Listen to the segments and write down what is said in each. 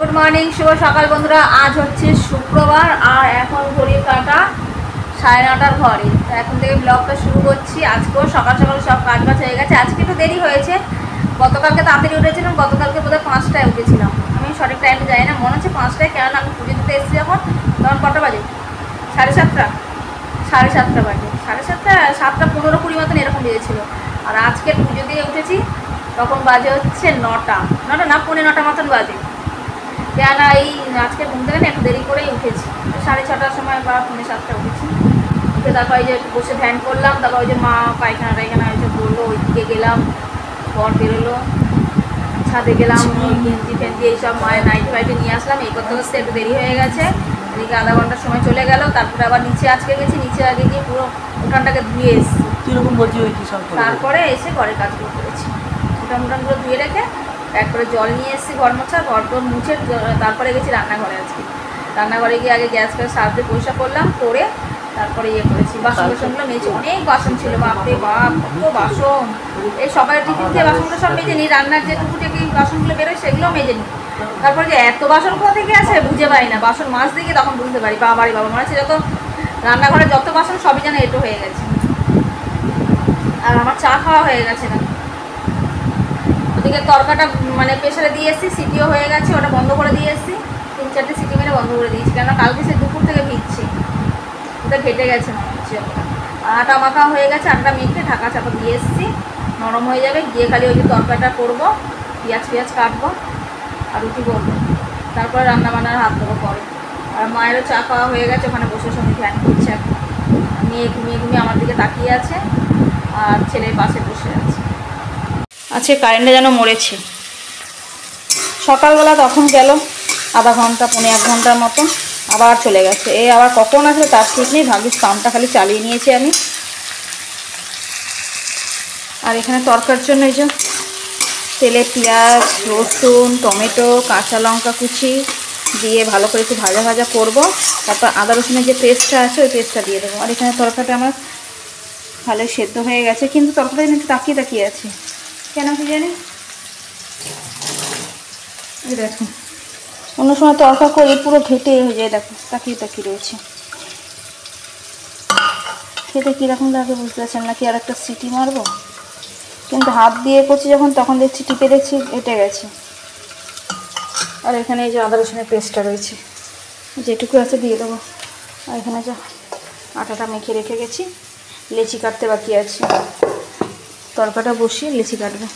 Good morning, শুভ সকাল বন্ধুরা। আজ হচ্ছে শুক্রবার আর এখন ঘড়ির কাঁটা 9:30 ঘরে। তো এখন থেকে ব্লগটা শুরু করছি। আজকেও সকাল সকাল সব কাজবাজ হয়ে গেছে। আজকে একটু দেরি হয়েছে, গতকালকে তাড়াতাড়ি উঠেছিলাম। গতকালকে বোধহয় 5টায় উঠেছিলাম, আমি সঠিক টাইমে যাই না, মনে হচ্ছে 5টায়। কেননা আমি পুজো দিতে এসেছি যখন, তখন কটা বাজে? 7:30 বাজে। 7:30, 7:15-20 মতন এরকম বেজেছিল। আর আজকে পুজো দিয়ে উঠেছি তখন বাজে হচ্ছে 9টা না 9:45 মতন বাজে। কেননা এই আজকে ঘুম থেকে না একটু দেরি করেই উঠেছি, 6:30টার সময় বা 6:45 উঠেছি। উঠে তারপর এই যে বসে ধ্যান করলাম। তারপর ওই যে মা পায়খানা টাইখানা এসে বললো, ওই দিকে গেলাম। ঘর বেরোলো, ছাদে গেলাম, গেঞ্জি ফেঞ্জি এইসব মায়ের নাইটি ফাইটি নিয়ে আসলাম। এই করতে করতে একটু দেরি হয়ে গেছে। এদিকে আধা ঘন্টার সময় চলে গেল। তারপরে আবার নিচে আজকে গেছি, নিচে আগে গিয়ে পুরো উঠানটাকে ধুয়ে এসেছি। তারপরে এসে ঘরের কাজগুলো করেছি, উঠানগুলো ধুয়ে রেখে একবারে জল নিয়ে এসেছি ঘর মোছা। ঘর মুছে তারপরে গেছি রান্নাঘরে। আজকে রান্নাঘরে গিয়ে আগে গ্যাস সার্ভ দিয়ে পরিষ্কার করলাম, করে তারপরে করেছি। বাসনগুলো মেজে, অনেক বাসন ছিল, বাপরে বাপ কত বাসন। এই সকালে টিফিন দিয়ে বাসনগুলো সব মেজে নিই, রান্নার যে টুকুটেকি বাসনগুলো বেরোয় সেগুলোও মেজে নিই। তারপরে যে এত বাসন কোথা থেকে আসে বুঝে পাই না। বাসন মাছ দিয়ে তখন বুঝতে পারি বাবা মনে হচ্ছে যত রান্নাঘরে যত বাসন সবই যেন এটো হয়ে গেছে। আর আমার চা খাওয়া হয়ে গেছে না। ওদিকে তরকাটা মানে প্রেশারে দিয়ে এসেছি, সিটিও হয়ে গেছে, ওটা বন্ধ করে দিয়ে এসেছি। 3-4টে সিটি মেরে বন্ধ করে দিয়েছি, কেননা কালকে সে দুপুর থেকে ভিজছি, ওটা ঘেটে গেছে মনে হচ্ছে। আটা মাখা হয়ে গেছে, আটা মেখে ঢাকা চাপা দিয়ে এসেছি, নরম হয়ে যাবে। গিয়ে খালি ওই যে তরকাটা করবো, পেঁয়াজ কাটবো আর রুটি করবো, তারপরে রান্নাবান্নার হাত দেবো পরে। আর মায়েরও চা খাওয়া হয়ে গেছে, ওখানে বসে সঙ্গে ধ্যান করছে। মেয়ে ঘুমিয়ে আমার দিকে তাকিয়ে আছে, আর ছেলের পাশে বসে আছে। আজকে কারেন্টটা যেন মরেছে। সকালবেলা তখন গেল আধা ঘন্টা 1.5 ঘন্টার মতো, আবার চলে গেছে। আবার কখন আসলে তার ঠিক নেই। ভাবিস পাম্পটা খালি চালিয়ে নিয়েছি আমি। আর এখানে তরকার জন্য এই যে তেলে পেঁয়াজ, রসুন, টমেটো, কাঁচা লঙ্কা কুচি দিয়ে ভালো করে একটু ভাজা করব। তারপর আদা রসুনের যে পেস্টটা আছে ওই পেস্টটা দিয়ে দেবো। আর এখানে তরকারিটা আমার ভালো সেদ্ধ হয়ে গেছে, কিন্তু তরকারিটা একটু তাকিয়ে আছে, কেন কি জানি। দেখো অন্য সময় তরকা করি পুরো ঘেটে হয়ে যায়, দেখো তাকিয়ে রয়েছে। খেতে কীরকম লাগে বুঝতে পারছেন নাকি আর একটা সিটি মারবো, কিন্তু হাত দিয়ে করছি যখন, তখন দেখছি টিপে দেখছি এঁটে গেছে। আর এখানে এই যে আদা রসুনের পেস্টটা রয়েছে, যেটুকু আছে দিয়ে দেবো। আর এখানে যা আটাটা মেখে রেখে গেছি, লেচি কাটতে বাকি আছে। তরকাটা বসিয়ে লেচি কাটবে।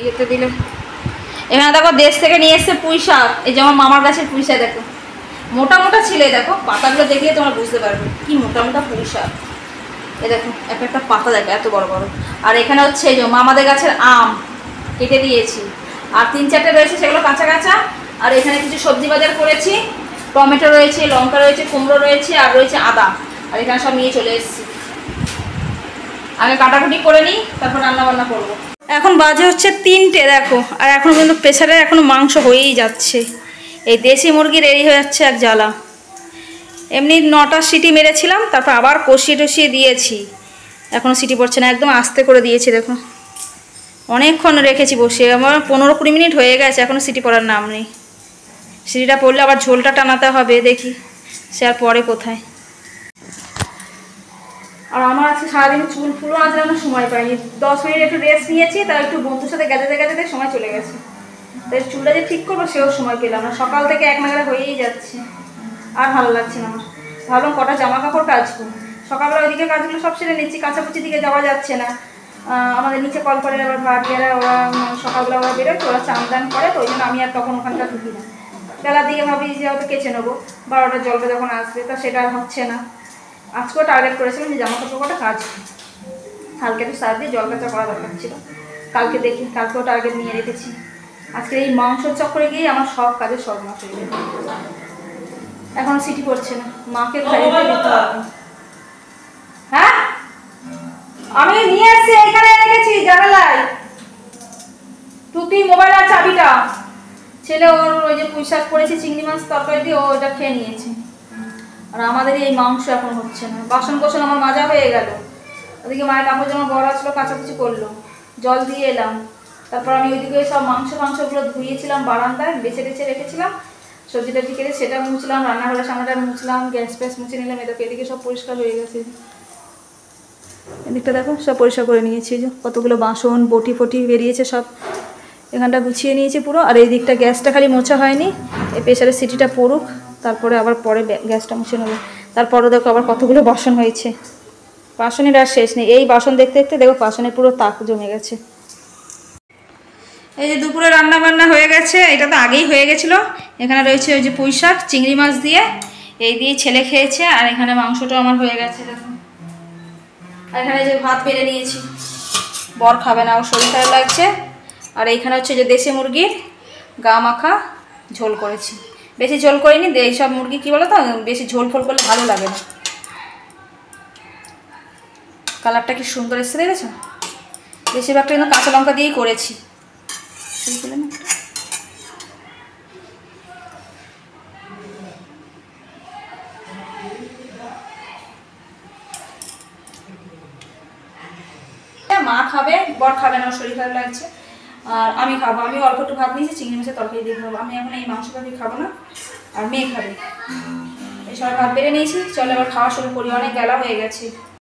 ইয়েতে দিলে। এখানে দেখো দেশ থেকে নিয়ে এসছে পুঁই শাক, এই যে আমার মামার গাছের পুঁই শাক, দেখো মোটা মোটা ছিলে, দেখো পাতাগুলো দেখলে তোমরা বুঝতে পারবে কি মোটা মোটা পুঁই শাক। এ দেখো একটা একটা পাতা দেখো এত বড় বড়। আর এখানে হচ্ছে এই যে মামাদের গাছের আম কেটে দিয়েছি, আর 3-4টে রয়েছে সেগুলো কাঁচা কাঁচা। আর এখানে কিছু সবজি বাজার করেছি, টমেটো রয়েছে, লঙ্কা রয়েছে, কুমড়ো রয়েছে, আর রয়েছে আদা। আর এখানে সব নিয়ে চলে এসেছি। আগে কাটাকুটি করে নিই, তারপর রান্না বান্না করবো। এখন বাজে হচ্ছে 3টে দেখো, আর এখন পর্যন্ত প্রেসারে এখনো মাংস হয়েই যাচ্ছে। এই দেশি মুরগি রেডি হয়ে যাচ্ছে এক জ্বালা। এমনি 9টা সিটি মেরেছিলাম, তারপর আবার কষিয়ে টষিয়ে দিয়েছি, এখনও সিটি পড়ছে না, একদম আস্তে করে দিয়েছি। দেখো অনেকক্ষণ রেখেছি বসে, আমার 15-20 মিনিট হয়ে গেছে, এখনও সিটি পড়ার নাম নেই। সিটিটা পড়লে আবার ঝোলটা টানাতে হবে, দেখি সে আর পরে কোথায়। আর আমার আজকে সারাদিন চুল ফুলও আঁচড়ানোর সময় পাইনি, 10 মিনিট একটু রেস্ট নিয়েছি, তার একটু বন্ধুর সাথে গেজাতে গেজাতে সময় চলে গেছে। তাই চুলটা যে ঠিক করবো সেও সময় পেলাম না, সকাল থেকে এক নাগাড়া হয়েই যাচ্ছে, আর ভালো লাগছে না আমার। ভাবলাম কটা জামা কাপড় কাচবো, সকালবেলা ওইদিকে কাজগুলো সব সেরে নিচ্ছি, কাছাকুচির দিকে যাওয়া যাচ্ছে না। আমাদের নিচে কল করে আবার ভাড়িয়ারা, ওরা সকালবেলা ওরা বেরোয়, ওরা চান দান করে, তো ওই জন্য আমি আর তখন ওখানটা ঢুকি না। বেলার দিকে ভাবি যে হয়তো কেচে নেবো, 12টার জলটা যখন আসবে, তো সেটা হচ্ছে না। আজকেও টার্গেট করেছিলাম যে জামা কাপড় কটা কাজ হালকা একটু সার দিয়ে জল কাচা করা দরকার ছিল, কালকে দেখি, কালকেও টার্গেট নিয়ে রেখেছি। আজকে এই মাংসর চক্করে গিয়ে আমার সব কাজে সর্বনাশ হয়ে যাবে। এখন সিটি পড়ছে না, মাকে খাইয়ে দিতে হবে। হ্যাঁ আমি নিয়ে আসছি, এইখানে রেখেছি জানালায়, তুই মোবাইল আর চাবিটা। ছেলে ওর ওই যে পুঁই শাক করেছি চিংড়ি মাছ তরকারি দিয়ে, ও ওটা খেয়ে নিয়েছে। আর আমাদের এই মাংস এখন হচ্ছে না, বাসন কোসন আমার মাজা হয়ে গেল, ওদিকে মায়ের কাপড় জামা বড় আসলো, কাচাকুচি করলো, জল দিয়ে এলাম। তারপর আমি ওইদিকে সব মাংসগুলো ধুইয়েছিলাম বারান্দায়, বেছে বেছে রেখেছিলাম, সবজি টবজি কেটে সেটা মুছলাম, রান্নাঘরের সামনেটা মুছলাম, গ্যাস ফ্যাস মুছে নিলাম। এদিকে এদিকে সব পরিষ্কার হয়ে গেছে, এদিকটা দেখো সব পরিষ্কার করে নিয়েছি, যে কতগুলো বাসন বটি ফটি বেরিয়েছে সব, এখানটা গুছিয়ে নিয়েছি পুরো। আর এই দিকটা গ্যাসটা খালি মোছা হয়নি, এই প্রেসারের সিটিটা পড়ুক, তারপরে আবার পরে গ্যাসটা মুছে নেবো। তারপরে দেখো আবার কতগুলো বাসন হয়েছে, বাসনের আর শেষ নেই। এই বাসন দেখতে দেখতে দেখো বাসনের পুরো তাক জমে গেছে। এই যে দুপুরে রান্না বান্না হয়ে গেছে, এটা তো আগেই হয়ে গেছিলো। এখানে রয়েছে ওই যে পুঁই শাক চিংড়ি মাছ দিয়ে, এই দিয়ে ছেলে খেয়েছে। আর এখানে মাংসটাও আমার হয়ে গেছে দেখো। আর এখানে যে ভাত বেড়ে নিয়েছি, বর খাবে না, ওর শরীর খারাপ লাগছে। আর এইখানে হচ্ছে যে দেশি মুরগির গা মাখা ঝোল করেছি, বেশি ঝোল করিনি, এইসব মুরগি কী বলো তো বেশি ঝোল ফোল করলে ভালো লাগে না। কালারটা কি সুন্দর এসছে দেখেছো, বেশিরভাগটা কিন্তু কাঁচা লঙ্কা দিয়েই করেছি। মা খাবে, বর খাবে না, ওর শরীর খারাপ লাগছে। আর আমি খাবো, আমি অল্প একটু ভাত নিয়েছি, চিংড়ি মাছের তরকারি দিয়ে খাবো। আমি এখন এই মাংস তরকারি খাবো না, আর মেয়ে খাবে। এই সব ভাত বেড়ে নিয়েছি, চলো এবার খাওয়া শুরু করি, অনেক বেলা হয়ে গেছে।